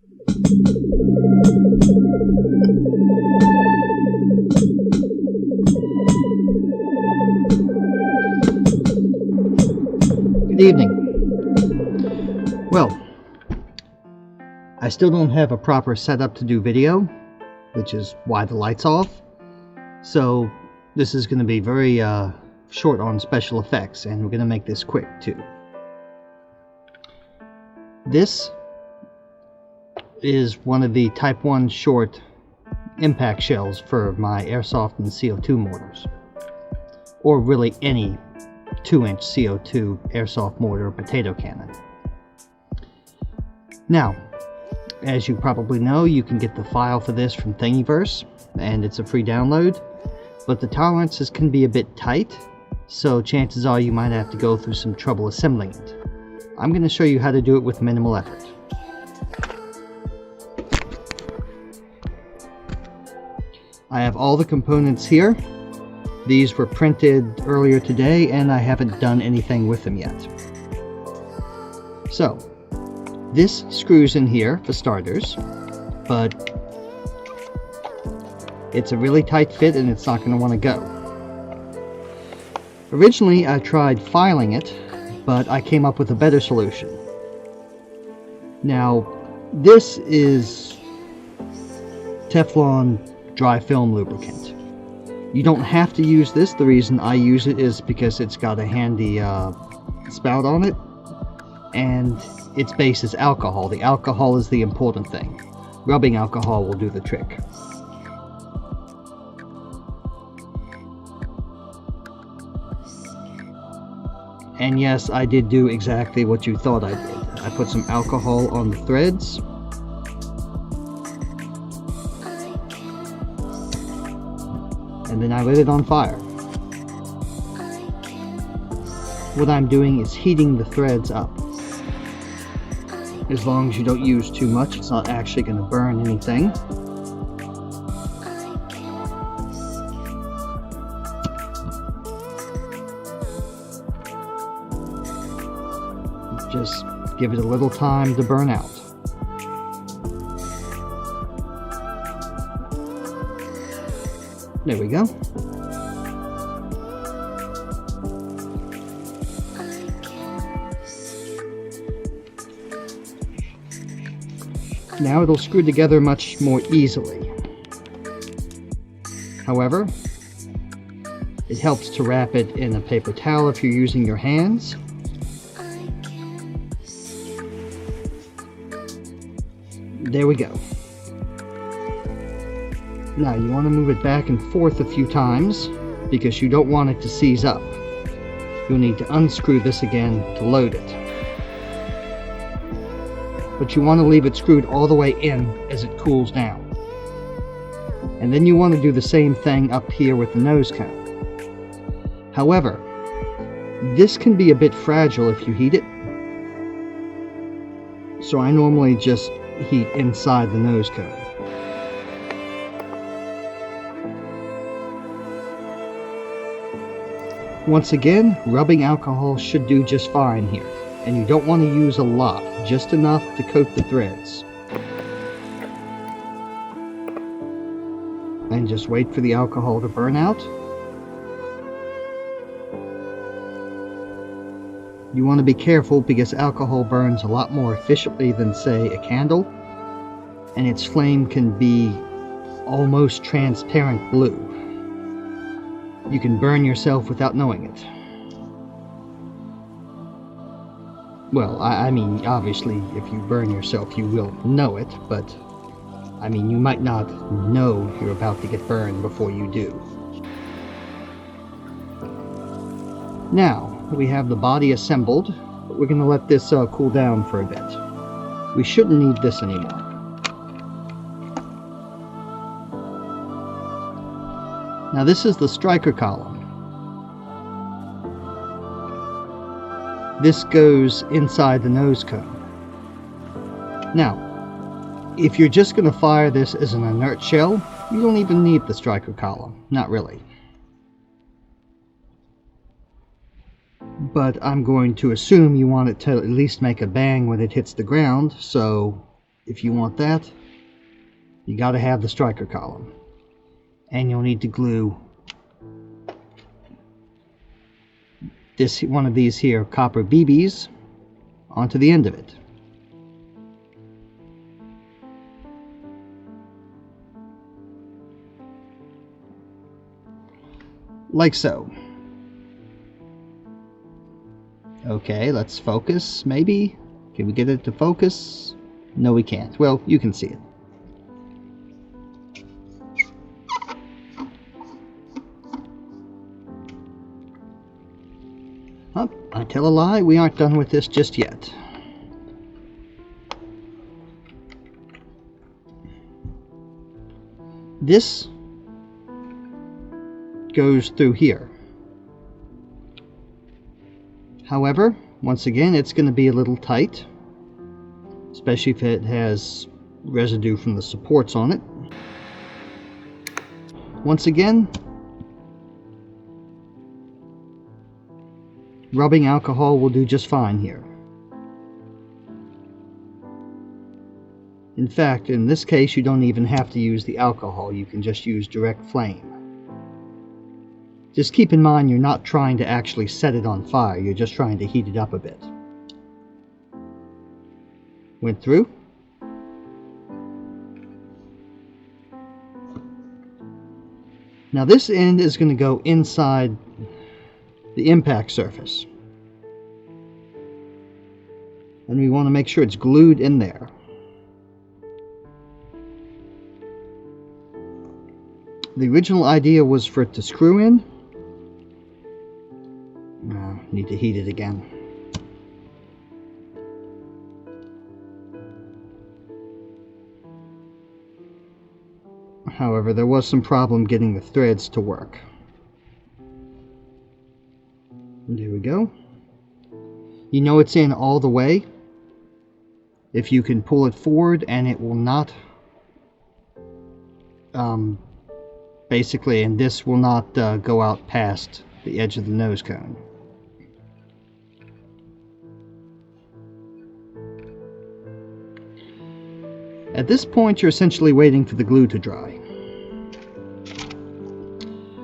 Good evening. Well, I still don't have a proper setup to do video, which is why the light's off. So this is going to be very short on special effects, and we're going to make this quick too. This is one of the Type 1 short impact shells for my Airsoft and CO2 mortars, or really any 2-inch CO2 Airsoft mortar or potato cannon. Now, as you probably know, you can get the file for this from Thingiverse, and it's a free download, but the tolerances can be a bit tight, so chances are you might have to go through some trouble assembling it. I'm going to show you how to do it with minimal effort. I have all the components here. These were printed earlier today, and I haven't done anything with them yet. So, this screws in here for starters, but it's a really tight fit and it's not going to want to go. Originally I tried filing it, but I came up with a better solution. Now, this is Teflon dry film lubricant. You don't have to use this. The reason I use it is because it's got a handy spout on it, and its base is alcohol. The alcohol is the important thing. Rubbing alcohol will do the trick. And yes, I did do exactly what you thought I did. I put some alcohol on the threads. And then I lit it on fire. What I'm doing is heating the threads up. As long as you don't use too much, it's not actually going to burn anything. Just give it a little time to burn out. There we go. Now it'll screw together much more easily. However, it helps to wrap it in a paper towel if you're using your hands. There we go. Now you want to move it back and forth a few times because you don't want it to seize up. You'll need to unscrew this again to load it. But you want to leave it screwed all the way in as it cools down. And then you want to do the same thing up here with the nose cone. However, this can be a bit fragile if you heat it. So I normally just heat inside the nose cone. Once again, rubbing alcohol should do just fine here, and you don't want to use a lot, just enough to coat the threads. And just wait for the alcohol to burn out. You want to be careful because alcohol burns a lot more efficiently than, say, a candle, and its flame can be almost transparent blue. You can burn yourself without knowing it. Well, I mean, obviously, if you burn yourself, you will know it, but, I mean, you might not know you're about to get burned before you do. Now, we have the body assembled, but we're going to let this cool down for a bit. We shouldn't need this anymore. Now this is the striker column. This goes inside the nose cone. Now, if you're just going to fire this as an inert shell, you don't even need the striker column. Not really. But I'm going to assume you want it to at least make a bang when it hits the ground, so if you want that, you got to have the striker column. And you'll need to glue one of these here copper BBs onto the end of it. Like so. Okay, let's focus, maybe? Can we get it to focus? No, we can't. Well, you can see it. Oh, I tell a lie, we aren't done with this just yet. This goes through here. However, once again, it's going to be a little tight, especially if it has residue from the supports on it. Once again, rubbing alcohol will do just fine here. In fact, in this case, you don't even have to use the alcohol. You can just use direct flame. Just keep in mind you're not trying to actually set it on fire. You're just trying to heat it up a bit. Went through. Now this end is going to go inside the impact surface. And we want to make sure it's glued in there. The original idea was for it to screw in. Need to heat it again. However, there was some problem getting the threads to work. And there we go. You know it's in all the way if you can pull it forward, and it will not basically, and this will not go out past the edge of the nose cone. At this point, you're essentially waiting for the glue to dry.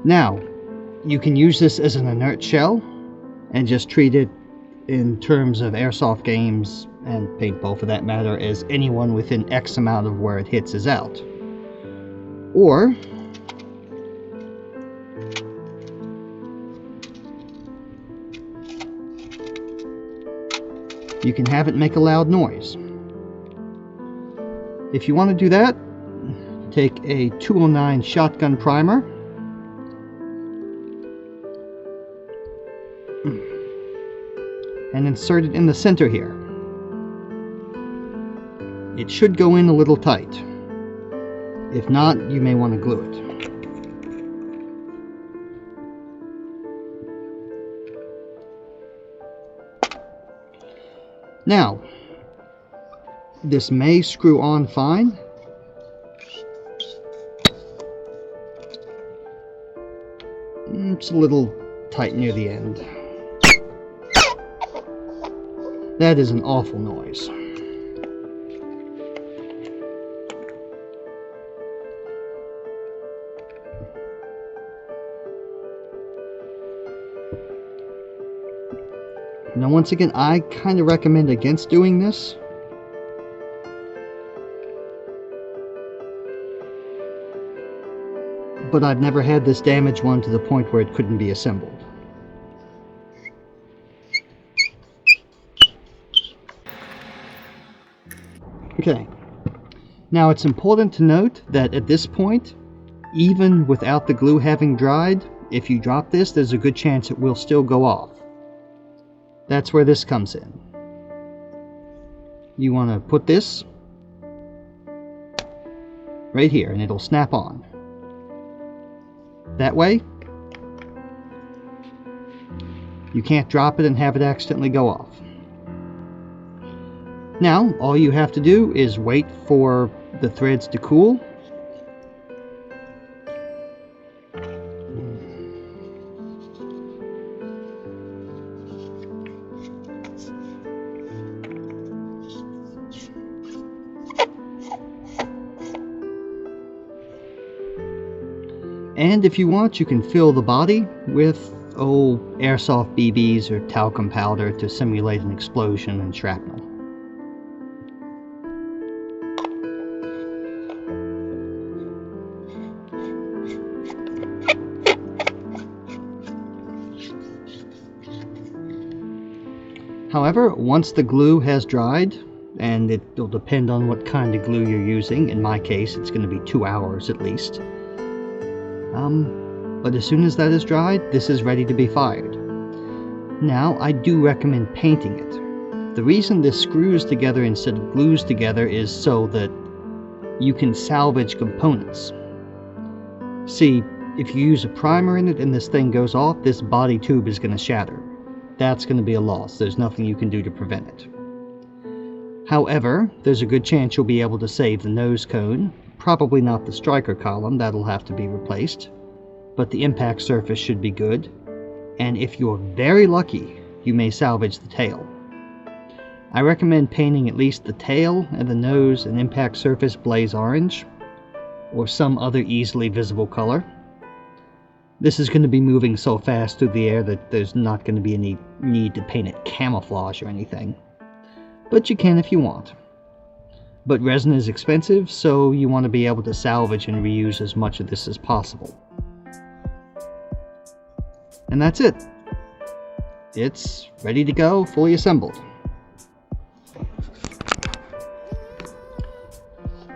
Now, you can use this as an inert shell and just treat it in terms of airsoft games, and paintball for that matter, as anyone within X amount of where it hits is out. Or you can have it make a loud noise. If you want to do that, take a 209 shotgun primer and insert it in the center here. It should go in a little tight. If not, you may want to glue it. Now, this may screw on fine. It's a little tight near the end. That is an awful noise. Now once again, I kind of recommend against doing this. But I've never had this damage one to the point where it couldn't be assembled. Okay. Now it's important to note that at this point, even without the glue having dried, if you drop this, there's a good chance it will still go off. That's where this comes in. You want to put this right here and it'll snap on. That way, you can't drop it and have it accidentally go off. Now, all you have to do is wait for the threads to cool. And if you want, you can fill the body with airsoft BBs or talcum powder to simulate an explosion and shrapnel. However, once the glue has dried, and it will depend on what kind of glue you're using, in my case it's going to be 2 hours at least, but as soon as that is dried, this is ready to be fired. Now, I do recommend painting it. The reason this screws together instead of glues together is so that you can salvage components. See, if you use a primer in it and this thing goes off, this body tube is going to shatter. That's going to be a loss. There's nothing you can do to prevent it. However, there's a good chance you'll be able to save the nose cone. Probably not the striker column, that'll have to be replaced, but the impact surface should be good, and if you're very lucky, you may salvage the tail. I recommend painting at least the tail and the nose and impact surface blaze orange, or some other easily visible color. This is going to be moving so fast through the air that there's not going to be any need to paint it camouflage or anything, but you can if you want. But resin is expensive, so you want to be able to salvage and reuse as much of this as possible. And that's it. It's ready to go, fully assembled.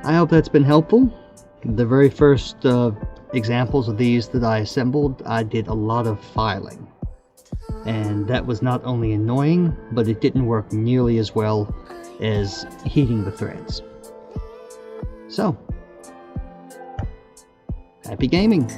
I hope that's been helpful. The very first examples of these that I assembled, I did a lot of filing. And that was not only annoying, but it didn't work nearly as well as heating the threads. So, happy gaming!